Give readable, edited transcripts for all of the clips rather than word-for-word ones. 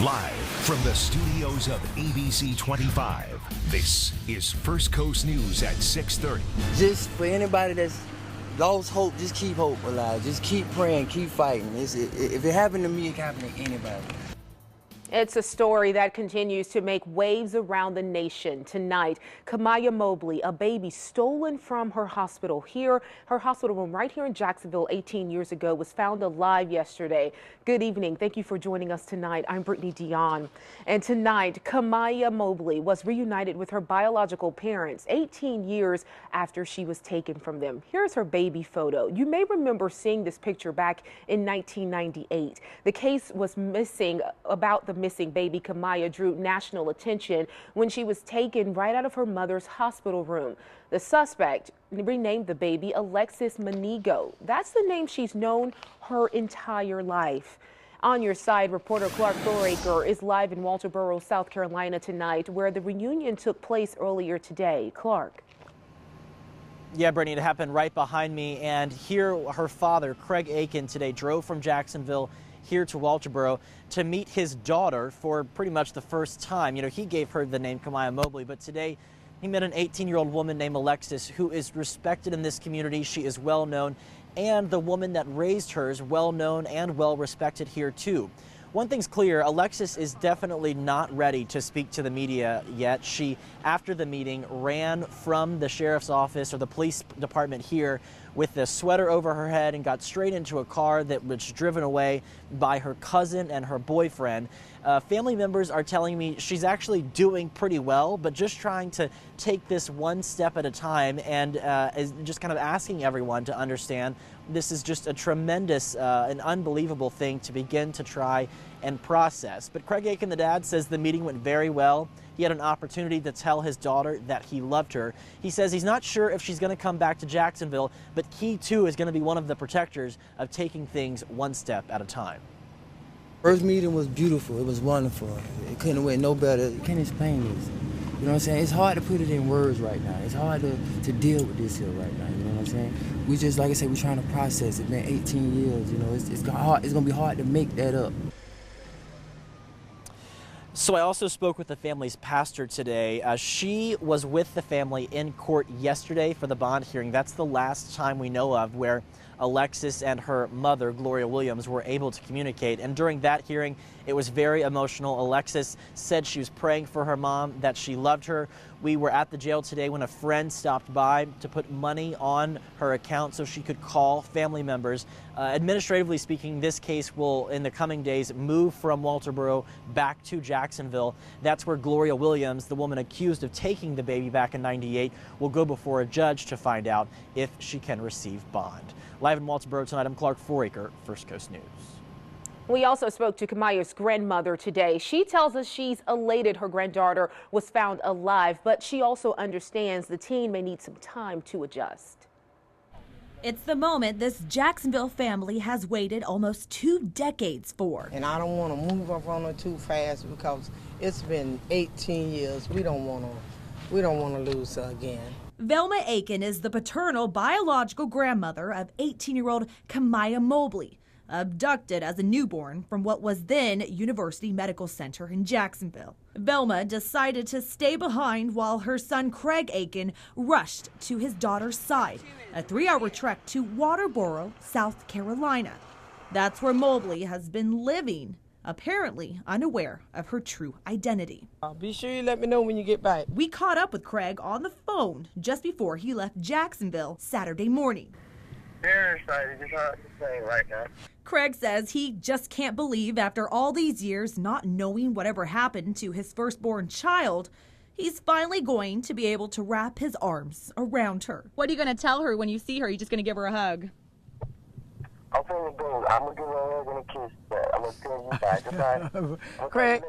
Live from the studios of ABC 25, this is First Coast News at 6:30. Just for anybody that's lost hope, just keep hope alive. Just keep praying, keep fighting. If it happened to me, it can happen to anybody. It's a story that continues to make waves around the nation. Tonight, Kamiyah Mobley, a baby stolen from her hospital room right here in Jacksonville 18 years ago, was found alive yesterday. Good evening. Thank you for joining us tonight. I'm Brittany Dion. And tonight, Kamiyah Mobley was reunited with her biological parents 18 years after she was taken from them. Here's her baby photo. You may remember seeing this picture back in 1998. The case was about the missing baby Kamiyah drew national attention when she was taken right out of her mother's hospital room. The suspect renamed the baby Alexis Manigo. That's the name she's known her entire life. On your side, reporter Clark Foraker is live in Walterboro, South Carolina tonight, where the reunion took place earlier today. Clark. Yeah, Brittany, it happened right behind me, and here her father, Craig Aiken, today drove from Jacksonville here to Walterboro to meet his daughter for pretty much the first time. You know, he gave her the name Kamiyah Mobley, but today he met an 18-year-old woman named Alexis, who is respected in this community. She is well known, and the woman that raised her is well known and well respected here too. One thing's clear, Alexis is definitely not ready to speak to the media yet. She, after the meeting, ran from the sheriff's office or the police department here with a sweater over her head and got straight into a car that was driven away by her cousin and her boyfriend. Family members are telling me she's actually doing pretty well, but just trying to take this one step at a time and is just kind of asking everyone to understand this is just a tremendous and unbelievable thing to begin to try and process. But Craig Aiken, the dad, says the meeting went very well. He had an opportunity to tell his daughter that he loved her. He says he's not sure if she's going to come back to Jacksonville, but he too is going to be one of the protectors of taking things one step at a time. First meeting was beautiful. It was wonderful. It couldn't have went no better. You can't explain this. You know what I'm saying? It's hard to put it in words right now. It's hard to deal with this here right now. You know what I'm saying? We just, like I said, we're trying to process it. Man, 18 years, you know, it's going to be hard to make that up. So I also spoke with the family's pastor today. She was with the family in court yesterday for the bond hearing. That's the last time we know of where Alexis and her mother, Gloria Williams, were able to communicate. And during that hearing, it was very emotional. Alexis said she was praying for her mom, that she loved her. We were at the jail today when a friend stopped by to put money on her account so she could call family members. Administratively speaking, this case will, in the coming days, move from Walterboro back to Jacksonville. That's where Gloria Williams, the woman accused of taking the baby back in '98, will go before a judge to find out if she can receive bond. Live in Walterboro tonight, I'm Clark Foraker, First Coast News. We also spoke to Kamiyah's grandmother today. She tells us she's elated her granddaughter was found alive, but she also understands the teen may need some time to adjust. It's the moment this Jacksonville family has waited almost 2 decades for. And I don't want to move up on her too fast because it's been 18 years. We don't want to lose her again. Velma Aiken is the paternal biological grandmother of 18-year-old Kamiyah Mobley, abducted as a newborn from what was then University Medical Center in Jacksonville. Velma decided to stay behind while her son Craig Aiken rushed to his daughter's side, a 3-hour trek to Walterboro, South Carolina. That's where Mobley has been living, apparently unaware of her true identity. Be sure you let me know when you get back. We caught up with Craig on the phone just before he left Jacksonville Saturday morning. Very excited, it's hard to say right now. Craig says he just can't believe after all these years not knowing whatever happened to his firstborn child, he's finally going to be able to wrap his arms around her. What are you going to tell her when you see her? Are you just going to give her a hug? I'm going to give her a hug and a kiss. I'm going to tell you back. Goodbye. Craig,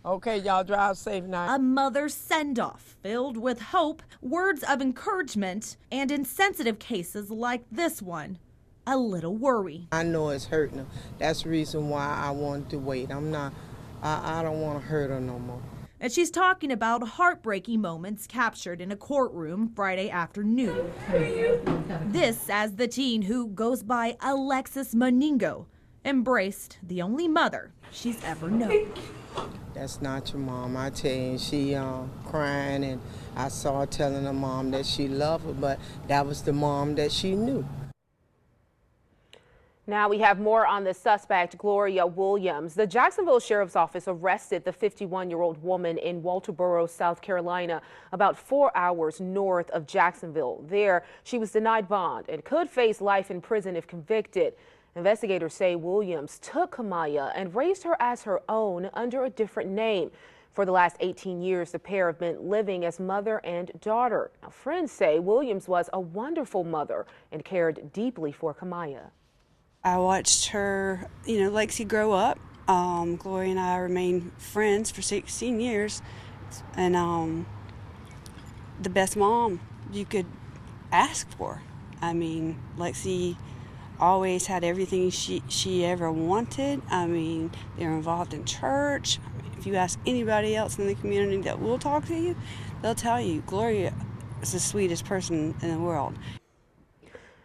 okay, y'all drive safe now. A mother's send-off filled with hope, words of encouragement, and in sensitive cases like this one, a little worry. I know it's hurting her. That's the reason why I wanted to wait. I don't want to hurt her no more. And she's talking about heartbreaking moments captured in a courtroom Friday afternoon. This as the teen who goes by Alexis Manigo embraced the only mother she's ever known. That's not your mom. I tell you, she crying, and I saw her telling her mom that she loved her, but that was the mom that she knew. Now we have more on the suspect, Gloria Williams. The Jacksonville Sheriff's Office arrested the 51-year-old woman in Walterboro, South Carolina, about 4 hours north of Jacksonville. There, she was denied bond and could face life in prison if convicted. Investigators say Williams took Kamiyah and raised her as her own under a different name. For the last 18 years, the pair have been living as mother and daughter. Now, friends say Williams was a wonderful mother and cared deeply for Kamiyah. I watched her, Lexi grow up. Gloria and I remained friends for 16 years. And the best mom you could ask for. I mean, Lexi always had everything she ever wanted. I mean, they were involved in church. I mean, if you ask anybody else in the community that will talk to you, they'll tell you Gloria is the sweetest person in the world.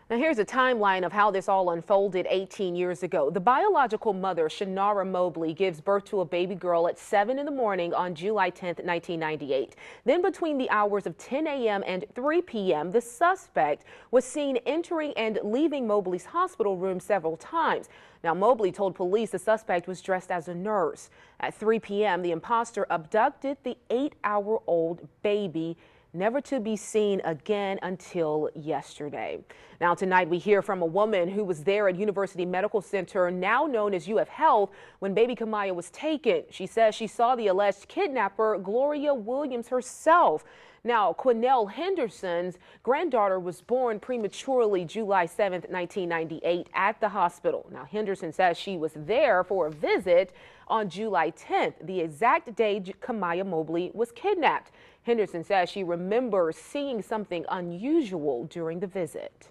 Now here's a timeline of how this all unfolded 18 years ago. The biological mother, Shanara Mobley, gives birth to a baby girl at 7 in the morning on July 10th, 1998. Then between the hours of 10 a.m. and 3 p.m., the suspect was seen entering and leaving Mobley's hospital room several times. Now, Mobley told police the suspect was dressed as a nurse. At 3 p.m., the imposter abducted the 8-hour-old baby, never to be seen again until yesterday. Now tonight we hear from a woman who was there at University Medical Center, now known as UF Health, when baby Kamiyah was taken. She says she saw the alleged kidnapper, Gloria Williams, herself. Now, Quinnell Henderson's granddaughter was born prematurely July 7th, 1998 at the hospital. Now, Henderson says she was there for a visit on July 10th, the exact day Kamiyah Mobley was kidnapped. Henderson says she remembers seeing something unusual during the visit.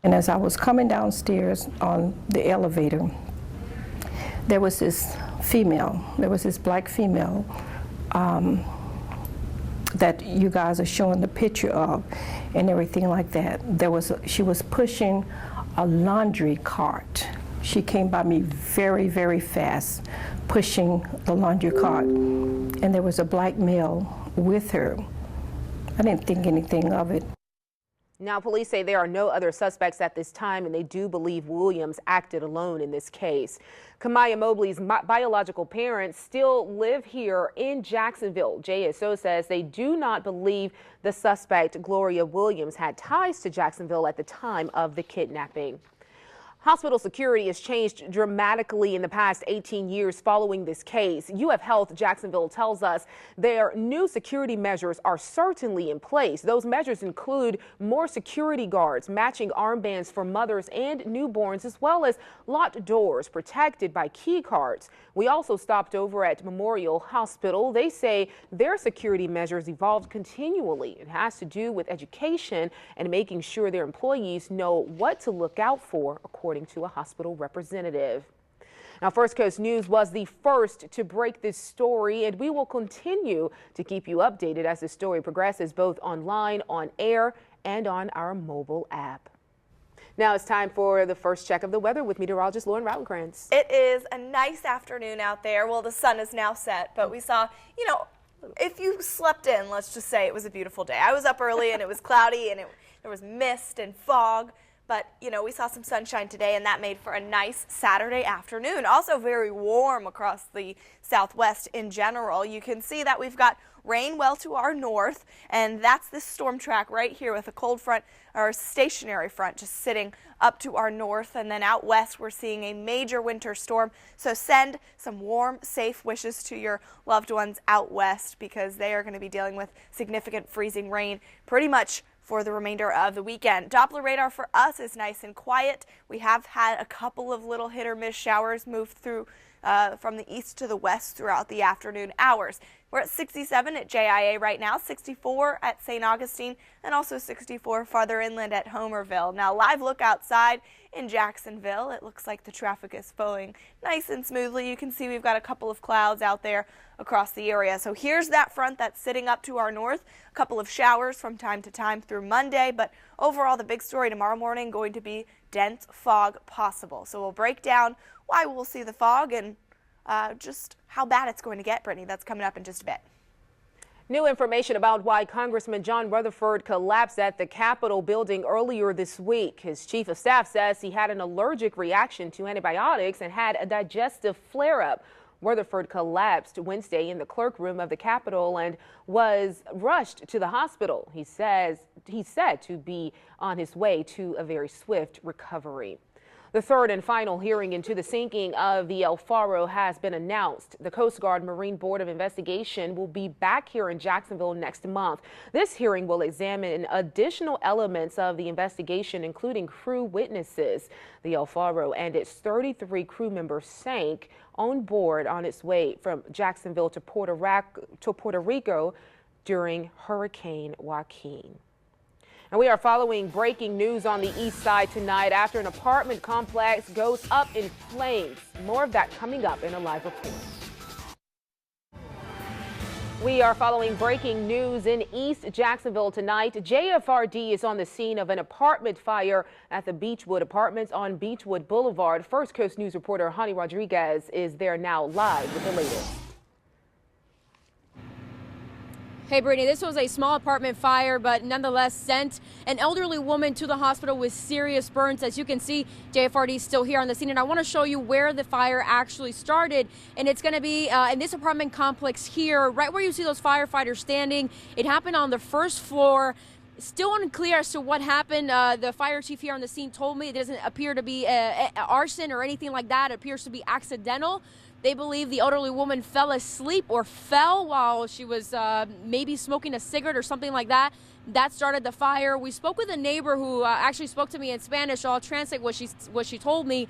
And as I was coming downstairs on the elevator, there was this black female that you guys are showing the picture of and everything like that. She was pushing a laundry cart. She came by me very, very fast, pushing the laundry cart. And there was a black male with her. I didn't think anything of it. Now, police say there are no other suspects at this time, and they do believe Williams acted alone in this case. Kamiyah Mobley's biological parents still live here in Jacksonville. JSO says they do not believe the suspect, Gloria Williams, had ties to Jacksonville at the time of the kidnapping. Hospital security has changed dramatically in the past 18 years following this case. UF Health Jacksonville tells us their new security measures are certainly in place. Those measures include more security guards, matching armbands for mothers and newborns, as well as locked doors protected by key cards. We also stopped over at Memorial Hospital. They say their security measures evolved continually. It has to do with education and making sure their employees know what to look out for, according to a hospital representative. Now, First Coast News was the first to break this story, and we will continue to keep you updated as the story progresses, both online, on air, and on our mobile app. Now it's time for the first check of the weather with meteorologist Lauren Rautenkrantz. It is a nice afternoon out there. Well, the sun is now set, but we saw, if you slept in, let's just say it was a beautiful day. I was up early and it was cloudy and there was mist and fog. But, we saw some sunshine today, and that made for a nice Saturday afternoon. Also very warm across the southwest in general. You can see that we've got rain well to our north, and that's this storm track right here with a cold front, or a stationary front, just sitting up to our north. And then out west, we're seeing a major winter storm. So send some warm, safe wishes to your loved ones out west, because they are going to be dealing with significant freezing rain pretty much for the remainder of the weekend. Doppler radar for us is nice and quiet. We have had a couple of little hit or miss showers move through from the east to the west throughout the afternoon hours. We're at 67 at JIA right now, 64 at St. Augustine, and also 64 farther inland at Homerville. Now, live look outside in Jacksonville. It looks like the traffic is flowing nice and smoothly. You can see we've got a couple of clouds out there across the area. So here's that front that's sitting up to our north. A couple of showers from time to time through Monday, but overall the big story tomorrow morning going to be dense fog possible. So we'll break down why we'll see the fog and just how bad it's going to get, Brittany. That's coming up in just a bit. New information about why Congressman John Rutherford collapsed at the Capitol building earlier this week. His chief of staff says he had an allergic reaction to antibiotics and had a digestive flare-up. Rutherford collapsed Wednesday in the clerk room of the Capitol and was rushed to the hospital. He's said to be on his way to a very swift recovery. The third and final hearing into the sinking of the El Faro has been announced. The Coast Guard Marine Board of Investigation will be back here in Jacksonville next month. This hearing will examine additional elements of the investigation, including crew witnesses. The El Faro and its 33 crew members sank on board on its way from Jacksonville to Puerto Rico during Hurricane Joaquin. And we are following breaking news on the east side tonight after an apartment complex goes up in flames. More of that coming up in a live report. We are following breaking news in East Jacksonville tonight. JFRD is on the scene of an apartment fire at the Beechwood Apartments on Beechwood Boulevard. First Coast News reporter Hani Rodriguez is there now live with the latest. Hey, Brittany, this was a small apartment fire, but nonetheless sent an elderly woman to the hospital with serious burns. As you can see, JFRD is still here on the scene, and I want to show you where the fire actually started. And it's going to be in this apartment complex here, right where you see those firefighters standing. It happened on the first floor. Still unclear as to what happened. The fire chief here on the scene told me it doesn't appear to be arson or anything like that. It appears to be accidental. They believe the elderly woman fell asleep or fell while she was maybe smoking a cigarette or something like that. That started the fire. We spoke with a neighbor who actually spoke to me in Spanish. So I'll translate what she told me.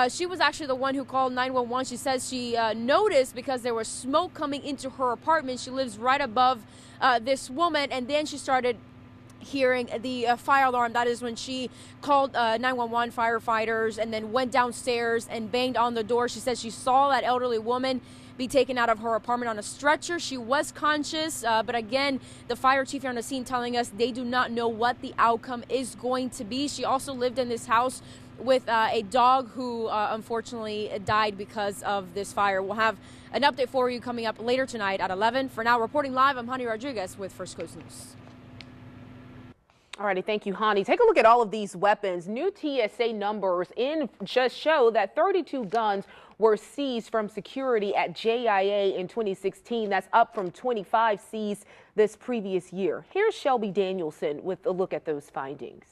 She was actually the one who called 911. She says she noticed because there was smoke coming into her apartment. She lives right above this woman, and then she started hearing the fire alarm. That is when she called 911 firefighters and then went downstairs and banged on the door. She says she saw that elderly woman be taken out of her apartment on a stretcher. She was conscious, but again, the fire chief here on the scene telling us they do not know what the outcome is going to be. She also lived in this house with a dog who unfortunately died because of this fire. We'll have an update for you coming up later tonight at 11. For now, reporting live, I'm Hani Rodriguez with First Coast News. All righty, thank you, Hani. Take a look at all of these weapons. New TSA numbers just show that 32 guns were seized from security at JIA in 2016. That's up from 25 seized this previous year. Here's Shelby Danielson with a look at those findings.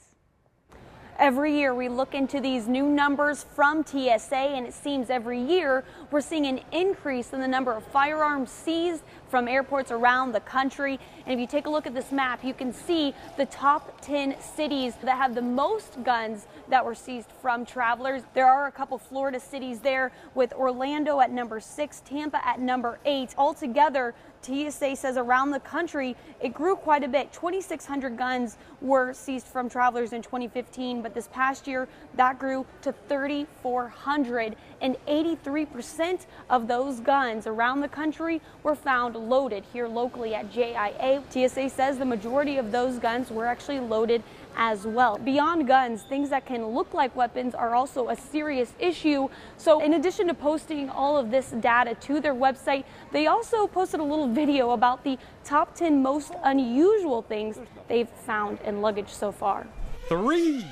Every year we look into these new numbers from TSA, and it seems every year we're seeing an increase in the number of firearms seized from airports around the country. And if you take a look at this map, you can see the top 10 cities that have the most guns that were seized from travelers. There are a couple Florida cities there, with Orlando at number 6, Tampa at number 8. Altogether, TSA says around the country it grew quite a bit. 2,600 guns were seized from travelers in 2015, but this past year that grew to 3,400, and 83% of those guns around the country were found loaded here locally at JIA. TSA says the majority of those guns were actually loaded as well. Beyond guns, things that can look like weapons are also a serious issue. So in addition to posting all of this data to their website, they also posted a little video about the top 10 most unusual things they've found in luggage so far. 3.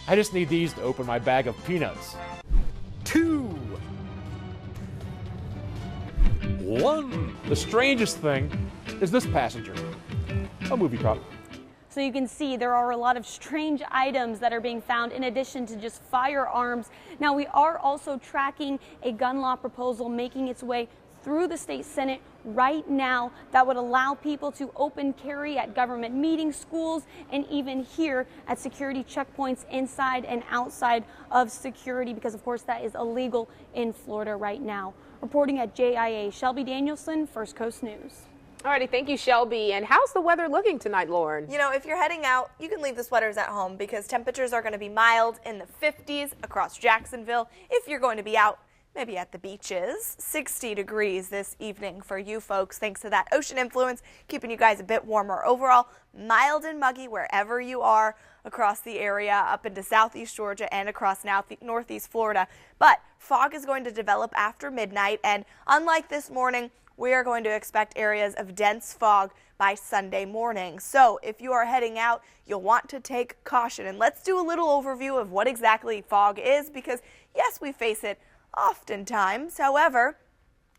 I just need these to open my bag of peanuts. 2. 1. The strangest thing is this passenger, a movie prop. So you can see there are a lot of strange items that are being found in addition to just firearms. Now, we are also tracking a gun law proposal making its way through the state Senate right now that would allow people to open carry at government meetings, schools, and even here at security checkpoints inside and outside of security, because of course that is illegal in Florida right now. Reporting at JIA, Shelby Danielson, First Coast News. All righty, thank you, Shelby. And how's the weather looking tonight, Lauren? You know, if you're heading out, you can leave the sweaters at home because temperatures are going to be mild in the 50s across Jacksonville. If you're going to be out, maybe at the beaches. 60 degrees this evening for you folks, thanks to that ocean influence, keeping you guys a bit warmer. Overall, mild and muggy wherever you are across the area, up into southeast Georgia and across northeast Florida. But fog is going to develop after midnight, and unlike this morning, we are going to expect areas of dense fog by Sunday morning. So if you are heading out, you'll want to take caution. And let's do a little overview of what exactly fog is, because yes, we face it oftentimes. However,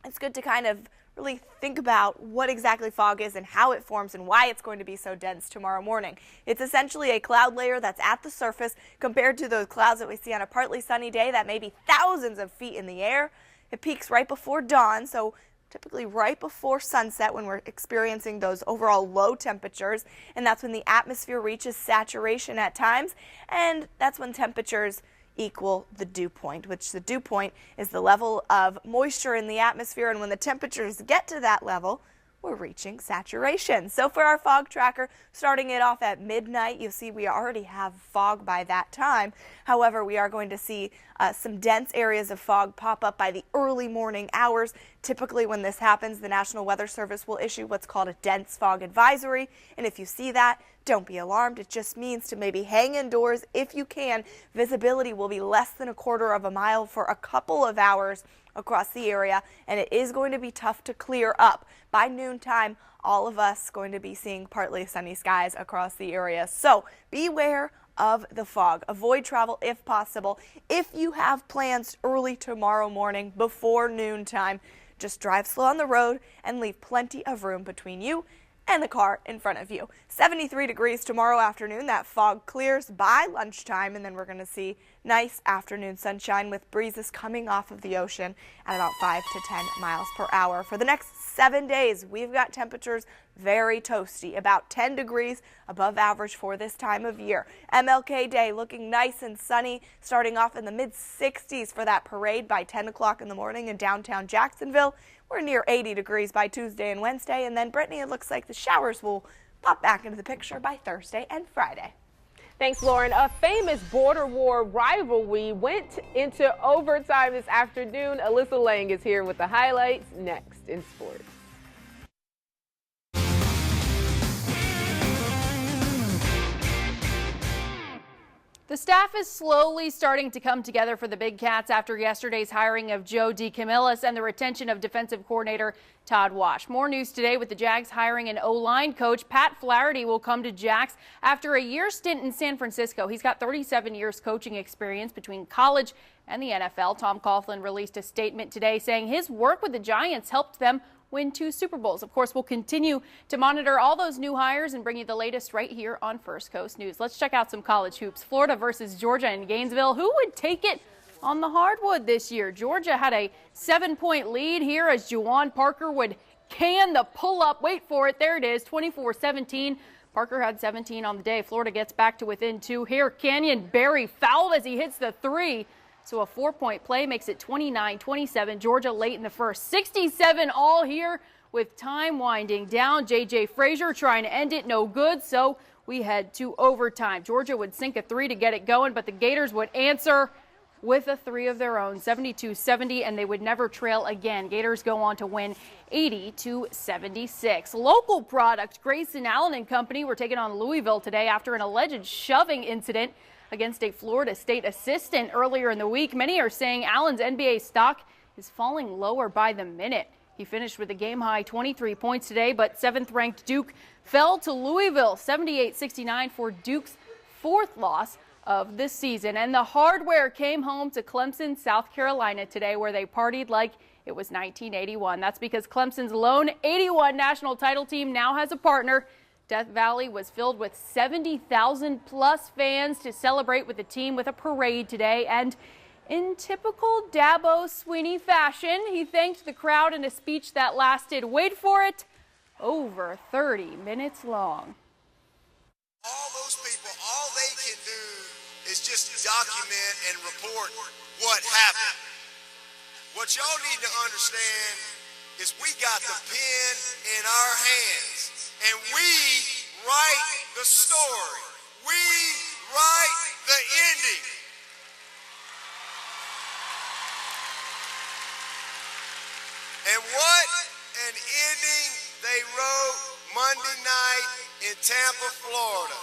it's good to kind of really think about what exactly fog is and how it forms and why it's going to be so dense tomorrow morning. It's essentially a cloud layer that's at the surface compared to those clouds that we see on a partly sunny day that may be thousands of feet in the air. It peaks right before dawn, so typically right before sunset when we're experiencing those overall low temperatures, and that's when the atmosphere reaches saturation at times, and that's when temperatures equal the dew point, which the dew point is the level of moisture in the atmosphere, and when the temperatures get to that level, we're reaching saturation. So for our fog tracker, starting it off at midnight, you'll see we already have fog by that time. However, we are going to see some dense areas of fog pop up by the early morning hours. Typically when this happens, the National Weather Service will issue what's called a dense fog advisory. And if you see that, don't be alarmed. It just means to maybe hang indoors if you can. Visibility will be less than 1/4 of a mile for a couple of hours across the area, and it is going to be tough to clear up. By noontime, all of us going to be seeing partly sunny skies across the area. So beware of the fog. Avoid travel if possible. If you have plans early tomorrow morning before noontime, just drive slow on the road and leave plenty of room between you and the car in front of you. 73 degrees tomorrow afternoon. That fog clears by lunchtime, and then we're going to see nice afternoon sunshine with breezes coming off of the ocean at about 5 to 10 miles per hour. For the next 7 days, we've got temperatures very toasty, about 10 degrees above average for this time of year. MLK Day looking nice and sunny, starting off in the mid-60s for that parade by 10 o'clock in the morning in downtown Jacksonville. We're near 80 degrees by Tuesday and Wednesday, and then Brittany, it looks like the showers will pop back into the picture by Thursday and Friday. Thanks, Lauren. A famous border war rivalry went into overtime this afternoon. Alyssa Lang is here with the highlights next in sports. The staff is slowly starting to come together for the Big Cats after yesterday's hiring of Joe DeCamillis and the retention of defensive coordinator Todd Wash. More news today with the Jags hiring an O-line coach. Pat Flaherty will come to Jags after a year stint in San Francisco. He's got 37 years coaching experience between college and the NFL. Tom Coughlin released a statement today saying his work with the Giants helped them win 2 Super Bowls. Of course, we'll continue to monitor all those new hires and bring you the latest right here on First Coast News. Let's check out some college hoops. Florida versus Georgia in Gainesville. Who would take it on the hardwood this year? Georgia had a 7-point lead here as Juwan Parker would can the pull-up. Wait for it. There it is, 24-17. Parker had 17 on the day. Florida gets back to within 2 here. Canyon Barry fouled as he hits the 3. So a 4-point play makes it 29-27. Georgia late in the first. 67 all here with time winding down. J.J. Frazier trying to end it. No good. So we head to overtime. Georgia would sink a 3 to get it going, but the Gators would answer with a 3 of their own, 72-70, and they would never trail again. Gators go on to win 80-76. Local product, Grayson Allen and Company were taking on Louisville today after an alleged shoving incident against a Florida State assistant earlier in the week. Many are saying Allen's NBA stock is falling lower by the minute. He finished with a game-high 23 points today, but 7th-ranked Duke fell to Louisville, 78-69 for Duke's 4th loss of the season. And the hardware came home to Clemson, South Carolina today, where they partied like it was 1981. That's because Clemson's lone 81 national title team now has a partner. Death Valley was filled with 70,000 plus fans to celebrate with the team with a parade today. And in typical Dabo Swinney fashion, he thanked the crowd in a speech that lasted, wait for it, over 30 minutes long. All those people, all they can do is just document and report what happened. What y'all need to understand is we got the pen in our hands. And we write the story. We write the ending. And what an ending they wrote Monday night in Tampa, Florida.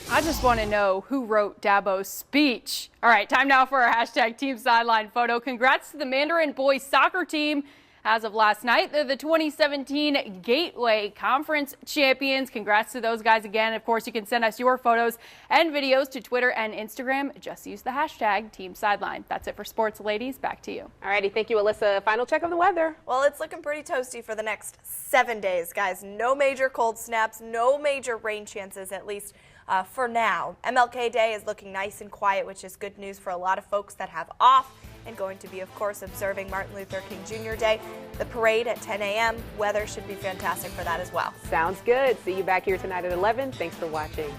I just want to know who wrote Dabo's speech. All right, time now for our hashtag Team Sideline photo. Congrats to the Mandarin boys soccer team. As of last night, they're the 2017 Gateway Conference champions. Congrats to those guys again. Of course, you can send us your photos and videos to Twitter and Instagram. Just use the hashtag Team Sideline. That's it for sports, ladies. Back to you. All righty, thank you, Alyssa. Final check of the weather. Well, it's looking pretty toasty for the next 7 days, guys. No major cold snaps, no major rain chances, at least for now. MLK Day is looking nice and quiet, which is good news for a lot of folks that have off and going to be, of course, observing Martin Luther King Jr. Day. The parade at 10 a.m. Weather should be fantastic for that as well. Sounds good. See you back here tonight at 11. Thanks for watching.